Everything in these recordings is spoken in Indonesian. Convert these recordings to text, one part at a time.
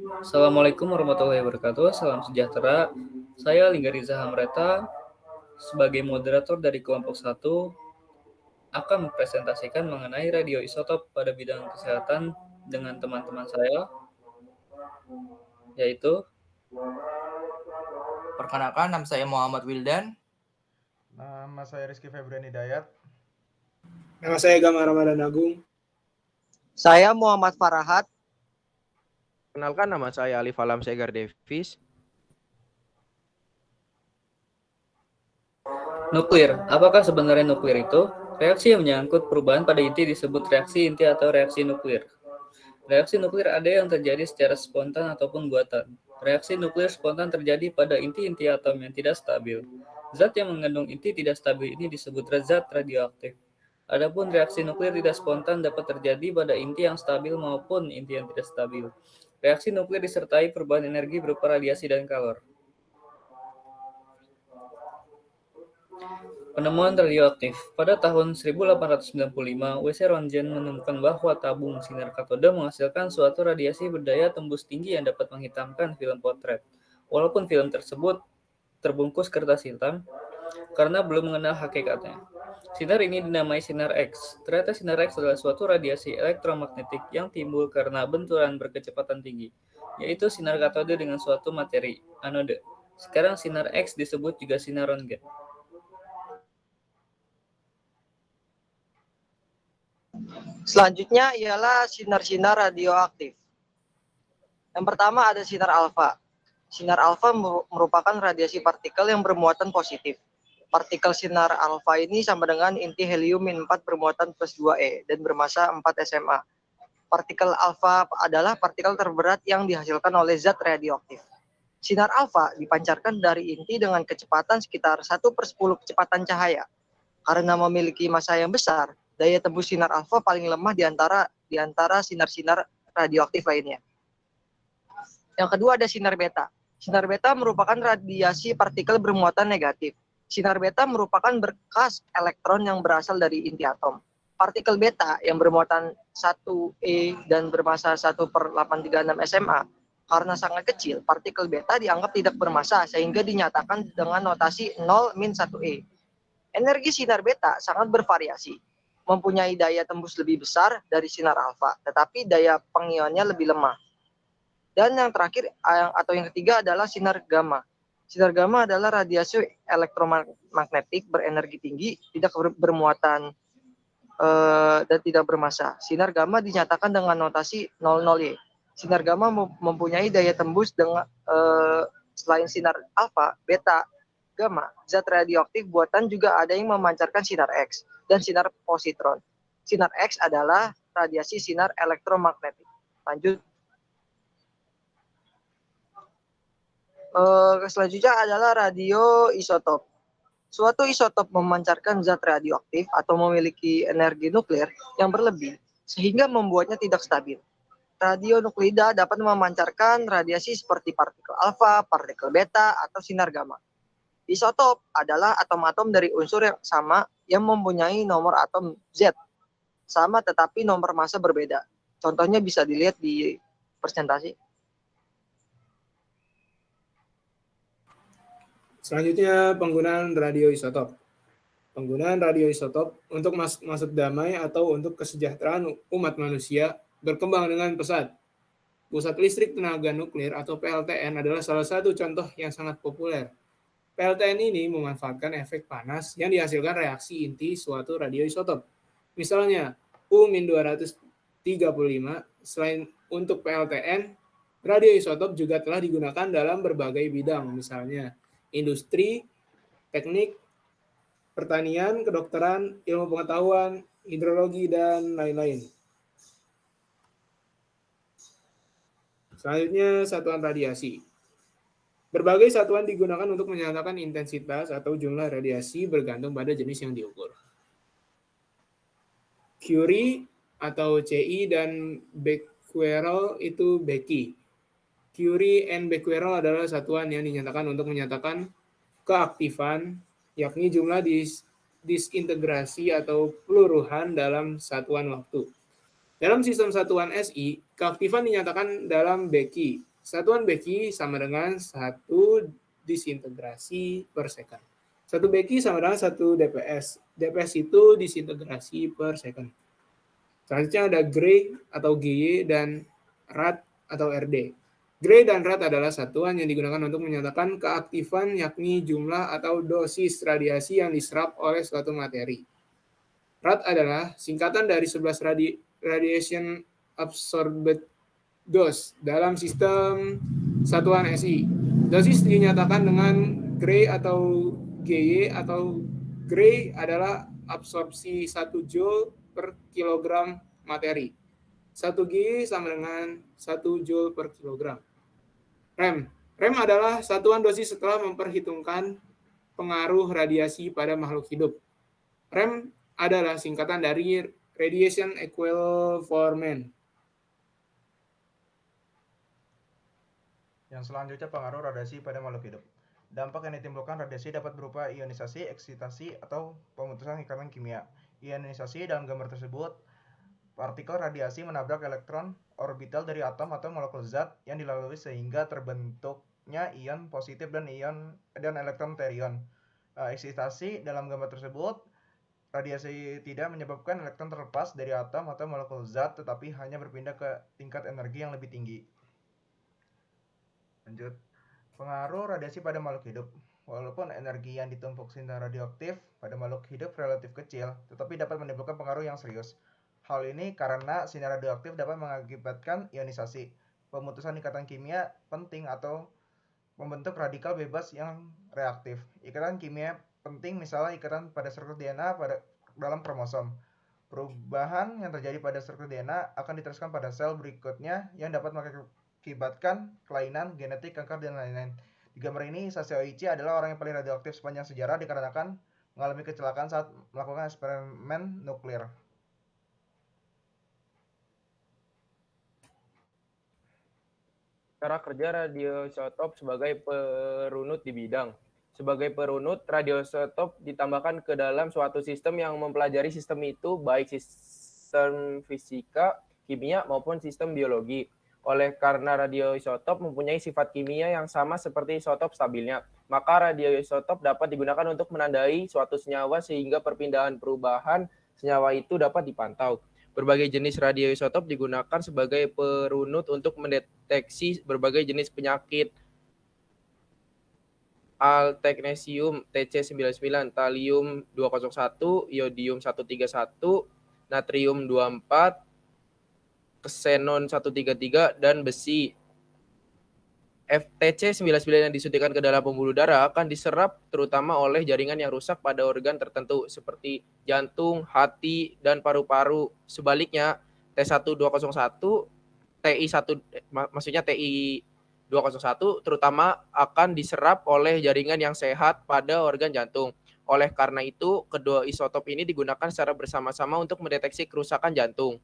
Assalamualaikum warahmatullahi wabarakatuh. Salam sejahtera. Saya Lingga Riza Hamreta sebagai moderator dari kelompok 1 akan mempresentasikan mengenai radioisotop pada bidang kesehatan dengan teman-teman saya, yaitu Perkenalkan, nama saya Muhammad Wildan. Nama saya Rizky Febrian Hidayat. Nama saya Gama Ramadan Agung. Saya Muhammad Farahat. Kenalkan, nama saya Alif Alam Segar Davis. nuklir. Apakah sebenarnya nuklir itu? Reaksi yang menyangkut perubahan pada inti disebut reaksi inti atau reaksi nuklir. Reaksi nuklir ada yang terjadi secara spontan ataupun buatan. Reaksi nuklir spontan terjadi pada inti-inti atom yang tidak stabil. Zat yang mengandung inti tidak stabil ini disebut zat radioaktif. Adapun reaksi nuklir tidak spontan dapat terjadi pada inti yang stabil maupun inti yang tidak stabil. Reaksi nuklir disertai perubahan energi berupa radiasi dan kalor. Penemuan radioaktif. Pada tahun 1895, W.C. Roentgen menemukan bahwa tabung sinar katoda menghasilkan suatu radiasi berdaya tembus tinggi yang dapat menghitamkan film potret. Walaupun film tersebut terbungkus kertas hitam, karena belum mengenal hakikatnya. Sinar ini dinamai sinar X. Ternyata sinar X adalah suatu radiasi elektromagnetik yang timbul karena benturan berkecepatan tinggi, yaitu sinar katoda dengan suatu materi, anode. Sekarang sinar X disebut juga sinar Roentgen. Selanjutnya ialah sinar-sinar radioaktif. Yang pertama ada sinar alfa. Sinar alfa merupakan radiasi partikel yang bermuatan positif. Partikel sinar alfa ini sama dengan inti helium-4 bermuatan plus 2e dan bermassa 4 SMA. Partikel alfa adalah partikel terberat yang dihasilkan oleh zat radioaktif. Sinar alfa dipancarkan dari inti dengan kecepatan sekitar 1/10 kecepatan cahaya. Karena memiliki massa yang besar, daya tembus sinar alfa paling lemah di antara sinar-sinar radioaktif lainnya. Yang kedua ada sinar beta. Sinar beta merupakan radiasi partikel bermuatan negatif. Sinar beta merupakan berkas elektron yang berasal dari inti atom. Partikel beta yang bermuatan 1e dan bermassa 1/836 SMA karena sangat kecil, partikel beta dianggap tidak bermassa sehingga dinyatakan dengan notasi 0-1e. Energi sinar beta sangat bervariasi, mempunyai daya tembus lebih besar dari sinar alfa, tetapi daya pengionnya lebih lemah. Dan yang terakhir atau yang ketiga adalah sinar gamma. Sinar gamma adalah radiasi elektromagnetik berenergi tinggi, tidak bermuatan dan tidak bermassa. Sinar gamma dinyatakan dengan notasi 00Y. Sinar gamma mempunyai daya tembus dengan selain sinar alfa, beta, gamma, zat radioaktif buatan juga ada yang memancarkan sinar X dan sinar positron. Sinar X adalah radiasi sinar elektromagnetik. Lanjut. Selanjutnya adalah radioisotop. Suatu isotop memancarkan zat radioaktif atau memiliki energi nuklir yang berlebih sehingga membuatnya tidak stabil. Radionuklida dapat memancarkan radiasi seperti partikel alfa, partikel beta, atau sinar gamma. Isotop adalah atom-atom dari unsur yang sama yang mempunyai nomor atom Z sama tetapi nomor massa berbeda. Contohnya bisa dilihat di presentasi. Selanjutnya penggunaan radioisotop. Penggunaan radioisotop untuk maksud damai atau untuk kesejahteraan umat manusia berkembang dengan pesat. Pusat listrik tenaga nuklir atau PLTN adalah salah satu contoh yang sangat populer. PLTN ini memanfaatkan efek panas yang dihasilkan reaksi inti suatu radioisotop. Misalnya U-235. Selain untuk PLTN, radioisotop juga telah digunakan dalam berbagai bidang, misalnya industri, teknik, pertanian, kedokteran, ilmu pengetahuan, hidrologi, dan lain-lain. Selanjutnya, satuan radiasi. Berbagai satuan digunakan untuk menyatakan intensitas atau jumlah radiasi bergantung pada jenis yang diukur. Curie atau CI dan Becquerel itu Becky. Curie and Becquerel adalah satuan yang dinyatakan untuk menyatakan keaktifan, yakni jumlah disintegrasi atau peluruhan dalam satuan waktu. Dalam sistem satuan SI, keaktifan dinyatakan dalam Becky. Satuan Becquey sama dengan 1 disintegrasi per second. 1 Becquey sama dengan 1 dps. dps itu disintegrasi per second. Selanjutnya ada Gray atau GY dan Rad atau RD. Gray dan Rad adalah satuan yang digunakan untuk menyatakan keaktifan, yakni jumlah atau dosis radiasi yang diserap oleh suatu materi. Rad adalah singkatan dari 11 radiation absorbed dose dalam sistem satuan SI. Dosis dinyatakan dengan Gray atau GY atau Gray adalah absorpsi 1 Joule per kilogram materi. 1 GY sama dengan 1 Joule per kilogram. Rem adalah satuan dosis setelah memperhitungkan pengaruh radiasi pada makhluk hidup. Rem adalah singkatan dari Radiation Equivalent. Yang selanjutnya pengaruh radiasi pada makhluk hidup. Dampak yang ditimbulkan radiasi dapat berupa ionisasi, eksitasi, atau pemutusan ikatan kimia. Ionisasi dalam gambar tersebut, partikel radiasi menabrak elektron orbital dari atom atau molekul zat yang dilalui sehingga terbentuknya ion positif dan elektron terion. Eksitasi dalam gambar tersebut, radiasi tidak menyebabkan elektron terlepas dari atom atau molekul zat, tetapi hanya berpindah ke tingkat energi yang lebih tinggi. Lanjut, pengaruh radiasi pada makhluk hidup. Walaupun energi yang ditumpuk sinar radioaktif pada makhluk hidup relatif kecil, tetapi dapat menimbulkan pengaruh yang serius. Hal ini karena sinar radioaktif dapat mengakibatkan ionisasi, pemutusan ikatan kimia penting atau membentuk radikal bebas yang reaktif. Ikatan kimia penting misalnya ikatan pada struktur DNA dalam kromosom. Perubahan yang terjadi pada struktur DNA akan diteruskan pada sel berikutnya yang dapat mengakibatkan kelainan, genetik, kanker, dan lain-lain. Di gambar ini, Saseo-ichi adalah orang yang paling radioaktif sepanjang sejarah dikarenakan mengalami kecelakaan saat melakukan eksperimen nuklir. Cara kerja radioisotop sebagai perunut di bidang. Sebagai perunut, radioisotop ditambahkan ke dalam suatu sistem yang mempelajari sistem itu, baik sistem fisika, kimia, maupun sistem biologi. Oleh karena radioisotop mempunyai sifat kimia yang sama seperti isotop stabilnya, maka radioisotop dapat digunakan untuk menandai suatu senyawa sehingga perpindahan perubahan senyawa itu dapat dipantau. Berbagai jenis radioisotop digunakan sebagai perunut untuk mendeteksi berbagai jenis penyakit. Alteknesium Tc99, thallium 201, iodium 131, natrium 24, xenon 133, dan besi. Tc99 yang disuntikan ke dalam pembuluh darah akan diserap terutama oleh jaringan yang rusak pada organ tertentu seperti jantung, hati, dan paru-paru. Sebaliknya, T1201, TI201 terutama akan diserap oleh jaringan yang sehat pada organ jantung. Oleh karena itu, kedua isotop ini digunakan secara bersama-sama untuk mendeteksi kerusakan jantung.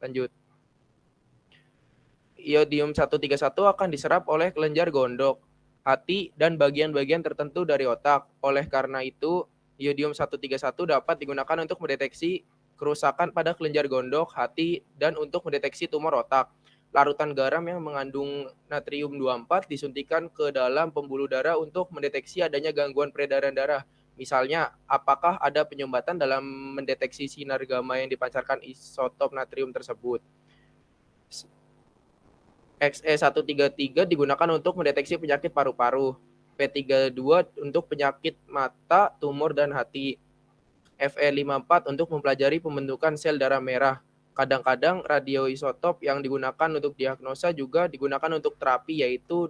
Lanjut. Iodium 131 akan diserap oleh kelenjar gondok, hati, dan bagian-bagian tertentu dari otak. Oleh karena itu, iodium 131 dapat digunakan untuk mendeteksi kerusakan pada kelenjar gondok, hati, dan untuk mendeteksi tumor otak. Larutan garam yang mengandung natrium 24 disuntikan ke dalam pembuluh darah untuk mendeteksi adanya gangguan peredaran darah. Misalnya, apakah ada penyumbatan dalam mendeteksi sinar gamma yang dipancarkan isotop natrium tersebut. Xe133 digunakan untuk mendeteksi penyakit paru-paru. P32 untuk penyakit mata, tumor, dan hati. Fe54 untuk mempelajari pembentukan sel darah merah. Kadang-kadang radioisotop yang digunakan untuk diagnosa juga digunakan untuk terapi, yaitu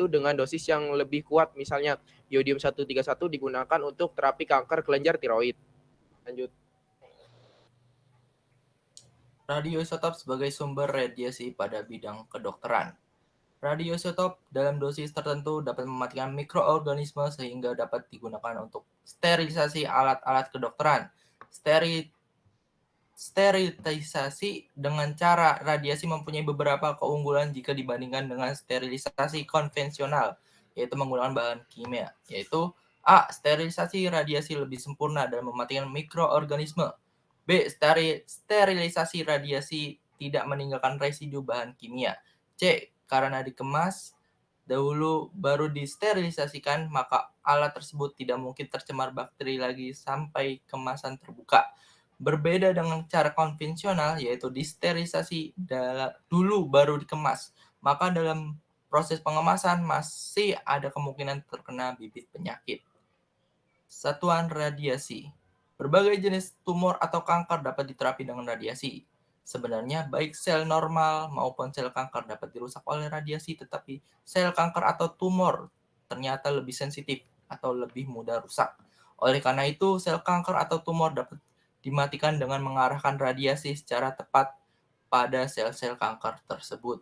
dengan dosis yang lebih kuat. Misalnya, iodium 131 digunakan untuk terapi kanker kelenjar tiroid. Lanjut. Radioisotop sebagai sumber radiasi pada bidang kedokteran. Radioisotop dalam dosis tertentu dapat mematikan mikroorganisme sehingga dapat digunakan untuk sterilisasi alat-alat kedokteran. Sterilisasi dengan cara radiasi mempunyai beberapa keunggulan jika dibandingkan dengan sterilisasi konvensional, yaitu menggunakan bahan kimia, yaitu A. Sterilisasi radiasi lebih sempurna dan mematikan mikroorganisme. B. Sterilisasi radiasi tidak meninggalkan residu bahan kimia. C. karena dikemas dahulu baru disterilisasikan, maka alat tersebut tidak mungkin tercemar bakteri lagi sampai kemasan terbuka. Berbeda dengan cara konvensional, yaitu disterilisasi dulu baru dikemas, maka dalam proses pengemasan masih ada kemungkinan terkena bibit penyakit. Satuan radiasi. Berbagai jenis tumor atau kanker dapat diterapi dengan radiasi. Sebenarnya baik sel normal maupun sel kanker dapat dirusak oleh radiasi, tetapi sel kanker atau tumor ternyata lebih sensitif atau lebih mudah rusak. Oleh karena itu, sel kanker atau tumor dapat dimatikan dengan mengarahkan radiasi secara tepat pada sel-sel kanker tersebut.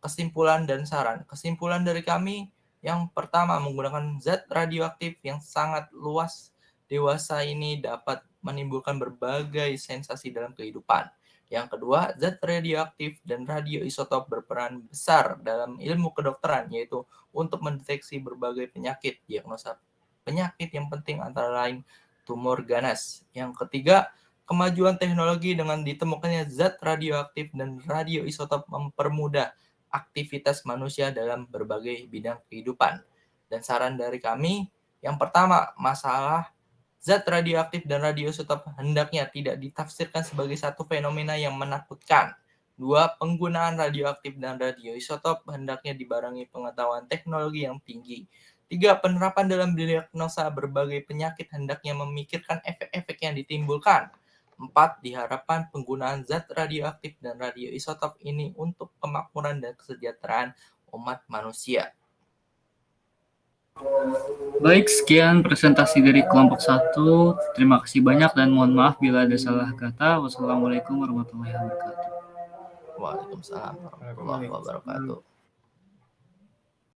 Kesimpulan dan saran. Kesimpulan dari kami, yang pertama, menggunakan zat radioaktif yang sangat luas dewasa ini dapat menimbulkan berbagai sensasi dalam kehidupan. Yang kedua, zat radioaktif dan radioisotop berperan besar dalam ilmu kedokteran, yaitu untuk mendeteksi berbagai penyakit. Diagnosa penyakit yang penting antara lain tumor ganas. Yang ketiga, kemajuan teknologi dengan ditemukannya zat radioaktif dan radioisotop mempermudah aktivitas manusia dalam berbagai bidang kehidupan. Dan saran dari kami, yang pertama, masalah zat radioaktif dan radioisotop hendaknya tidak ditafsirkan sebagai satu fenomena yang menakutkan. 2. Penggunaan radioaktif dan radioisotop hendaknya dibarengi pengetahuan teknologi yang tinggi. 3. Penerapan dalam diagnosa berbagai penyakit hendaknya memikirkan efek-efek yang ditimbulkan. 4. Diharapkan penggunaan zat radioaktif dan radioisotop ini untuk kemakmuran dan kesejahteraan umat manusia. Baik, sekian presentasi dari kelompok 1. Terima kasih banyak dan mohon maaf bila ada salah kata. Wassalamualaikum warahmatullahi wabarakatuh. Waalaikumsalam warahmatullahi wabarakatuh.